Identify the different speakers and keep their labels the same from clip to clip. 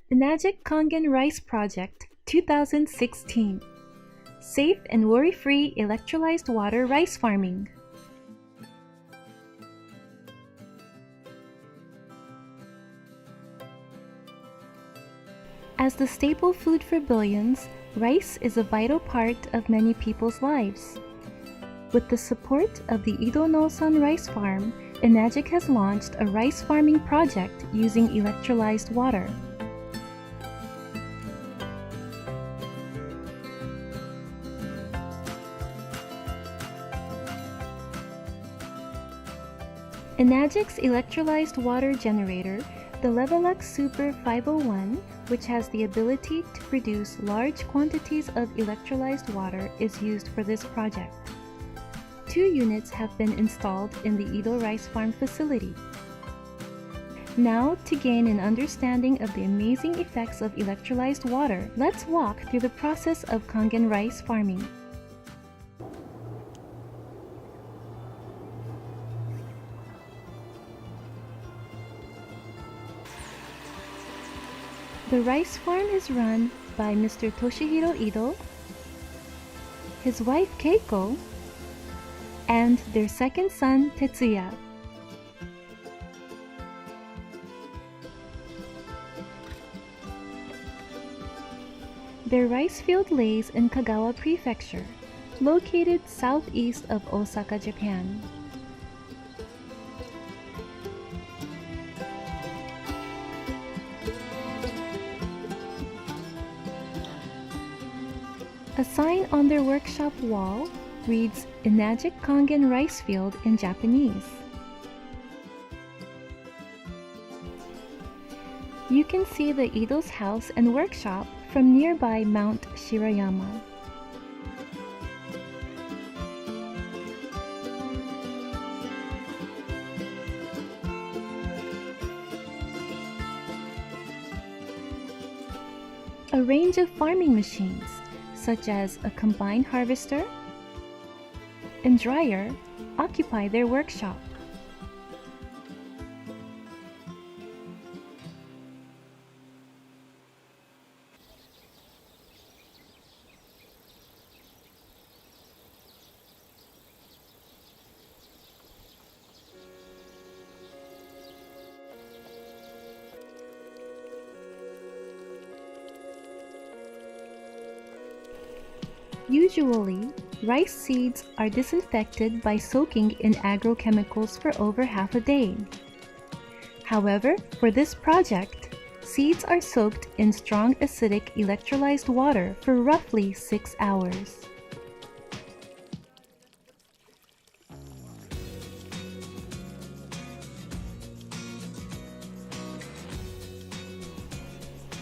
Speaker 1: Enagic Kangen Rice Project 2016. Safe and worry-free electrolyzed water rice farming. As the staple food for billions, rice is a vital part of many people's lives. With the support of the Ido Nosan Rice Farm, Enagic has launched a rice farming project using electrolyzed water. Enagic's electrolyzed water generator, the Levelux Super 501, which has the ability to produce large quantities of electrolyzed water, is used for this project. 2 units have been installed in the Ido Rice Farm facility. Now, to gain an understanding of the amazing effects of electrolyzed water, let's walk through the process of Kangen rice farming. The rice farm is run by Mr. Toshihiro Ido, his wife Keiko, and their second son Tetsuya. Their rice field lays in Kagawa Prefecture, located southeast of Osaka, Japan. A sign on their workshop wall reads Enagic Kangen Rice Field in Japanese. You can see the Ido's house and workshop from nearby Mount Shirayama. A range of farming machines, such as a combine harvester and dryer, occupy their workshop. Usually, rice seeds are disinfected by soaking in agrochemicals for over half a day. However, for this project, seeds are soaked in strong acidic electrolyzed water for roughly 6 hours.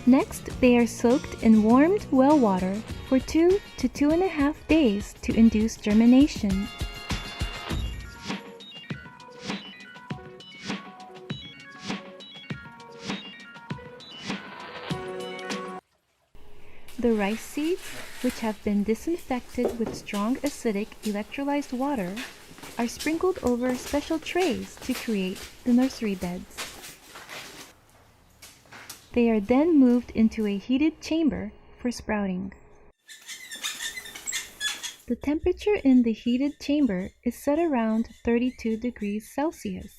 Speaker 1: Next, they are soaked in warmed well water for 2 to 2.5 days to induce germination. The rice seeds, which have been disinfected with strong acidic electrolyzed water, are sprinkled over special trays to create the nursery beds. They are then moved into a heated chamber for sprouting. The temperature in the heated chamber is set around 32 degrees Celsius.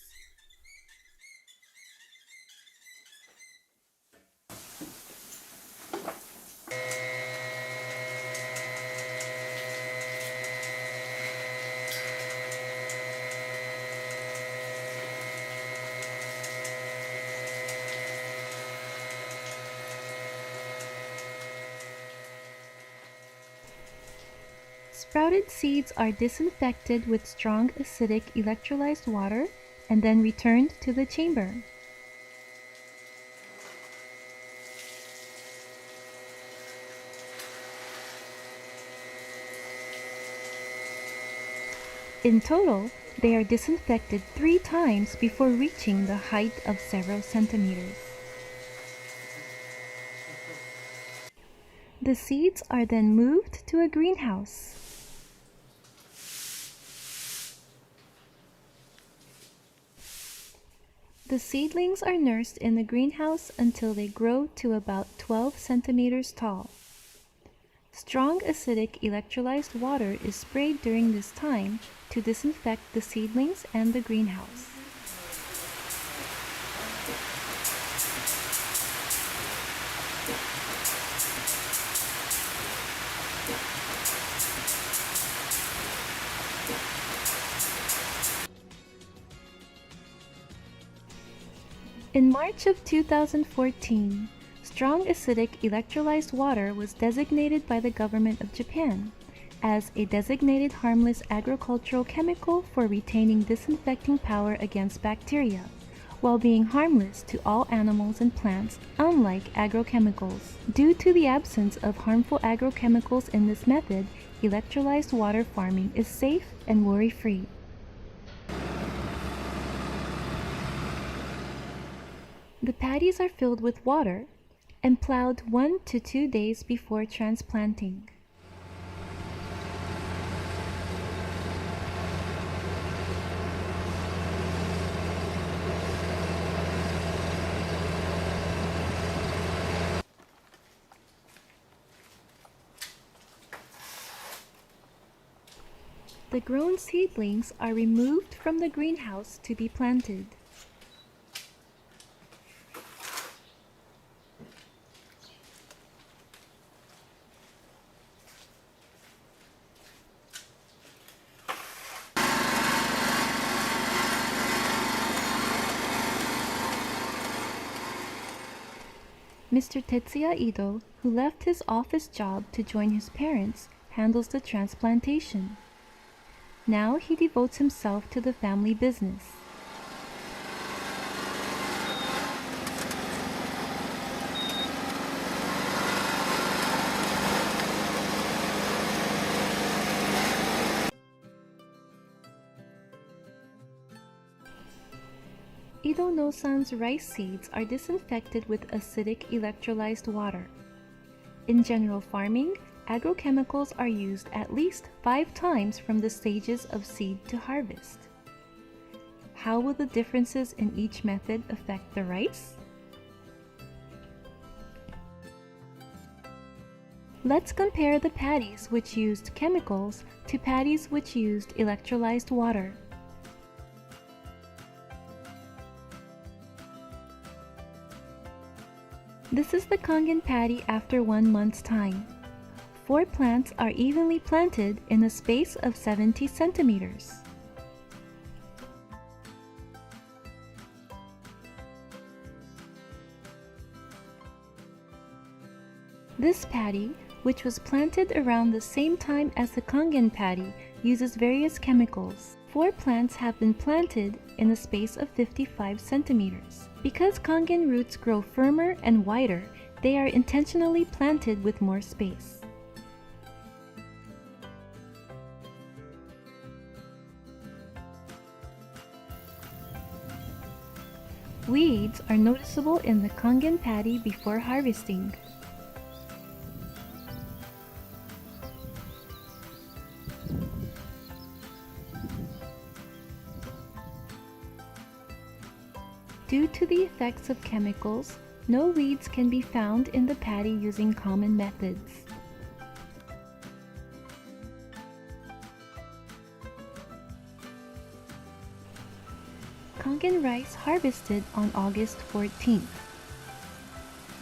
Speaker 1: Sprouted seeds are disinfected with strong acidic electrolyzed water and then returned to the chamber. In total, they are disinfected 3 times before reaching the height of several centimeters. The seeds are then moved to a greenhouse. The seedlings are nursed in the greenhouse until they grow to about 12 centimeters tall. Strong acidic electrolyzed water is sprayed during this time to disinfect the seedlings and the greenhouse. In March of 2014, strong acidic electrolyzed water was designated by the government of Japan as a designated harmless agricultural chemical for retaining disinfecting power against bacteria, while being harmless to all animals and plants, unlike agrochemicals. Due to the absence of harmful agrochemicals in this method, electrolyzed water farming is safe and worry-free. The paddies are filled with water and plowed 1 to 2 days before transplanting. The grown seedlings are removed from the greenhouse to be planted. Mr. Tetsuya Ido, who left his office job to join his parents, handles the transplantation. Now he devotes himself to the family business. Ido no-san's rice seeds are disinfected with acidic electrolyzed water. In general farming, agrochemicals are used at least 5 times from the stages of seed to harvest. How will the differences in each method affect the rice? Let's compare the paddies which used chemicals to paddies which used electrolyzed water. This is the Kangen paddy after 1 month's time. 4 plants are evenly planted in a space of 70 centimeters. This paddy, which was planted around the same time as the Kangen paddy, uses various chemicals. 4 plants have been planted in a space of 55 centimeters. Because Kangen roots grow firmer and wider, they are intentionally planted with more space. Weeds are noticeable in the Kangen paddy before harvesting. Due to the effects of chemicals, no weeds can be found in the paddy using common methods. Kangen rice harvested on August 14th.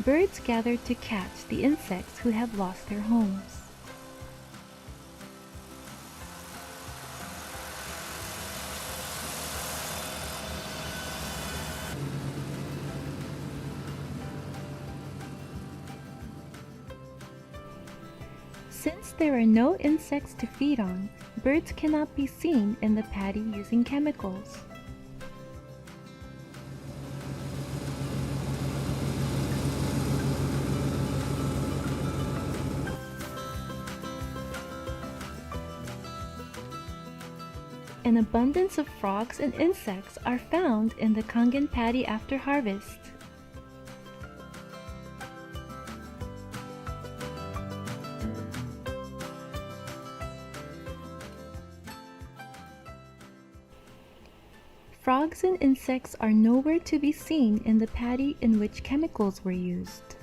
Speaker 1: Birds gathered to catch the insects who have lost their homes. Since there are no insects to feed on, birds cannot be seen in the paddy using chemicals. An abundance of frogs and insects are found in the Kangen paddy after harvest. Frogs and insects are nowhere to be seen in the paddy in which chemicals were used.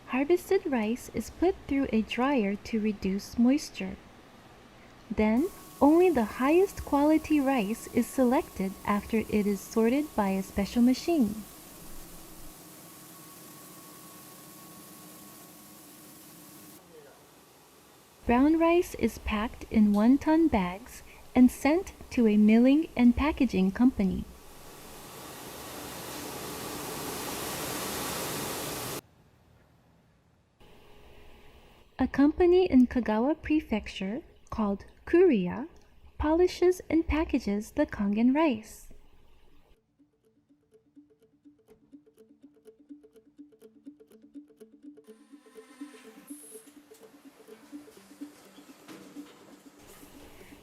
Speaker 1: Harvested rice is put through a dryer to reduce moisture. Then, only the highest quality rice is selected after it is sorted by a special machine. Brown rice is packed in 1-ton bags and sent to a milling and packaging company. A company in Kagawa Prefecture, called Kuriya, polishes and packages the Kangen rice.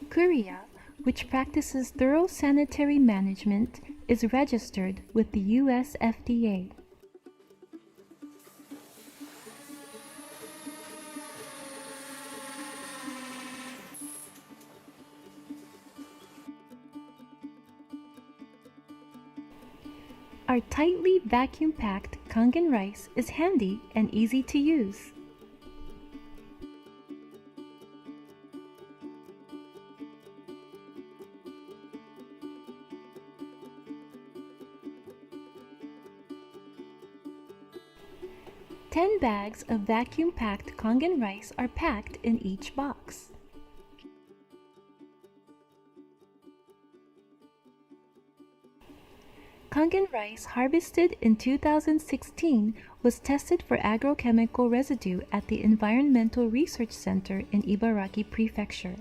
Speaker 1: Kuriya, which practices thorough sanitary management, is registered with the US FDA. Our tightly vacuum-packed Kangen rice is handy and easy to use. Ten bags of vacuum-packed Kangen rice are packed in each box. Kangen rice harvested in 2016 was tested for agrochemical residue at the Environmental Research Center in Ibaraki Prefecture.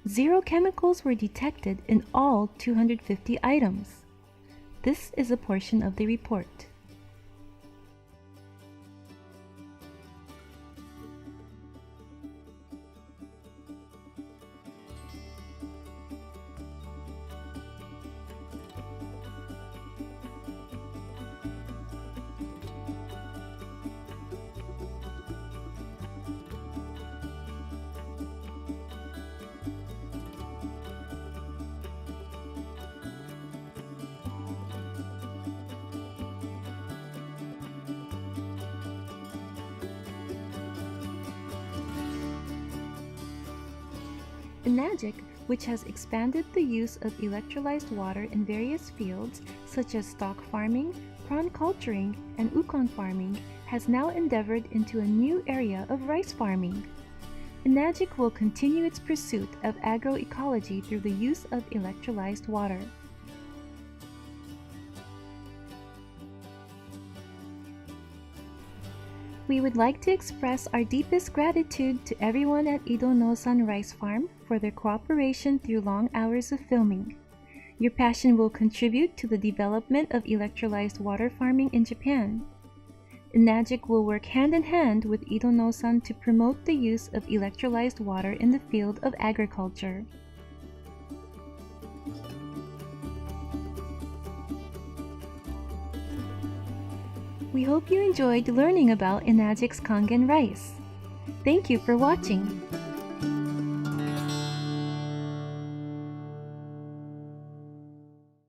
Speaker 1: 0 chemicals were detected in all 250 items. This is a portion of the report. Enagic, which has expanded the use of electrolyzed water in various fields such as stock farming, prawn culturing, and ukon farming, has now endeavored into a new area of rice farming. Enagic will continue its pursuit of agroecology through the use of electrolyzed water. We would like to express our deepest gratitude to everyone at Ido No-san Rice Farm for their cooperation through long hours of filming. Your passion will contribute to the development of electrolyzed water farming in Japan. Enagic will work hand in hand with Ido No-san to promote the use of electrolyzed water in the field of agriculture. We hope you enjoyed learning about Enagic's Kangen rice. Thank you for watching.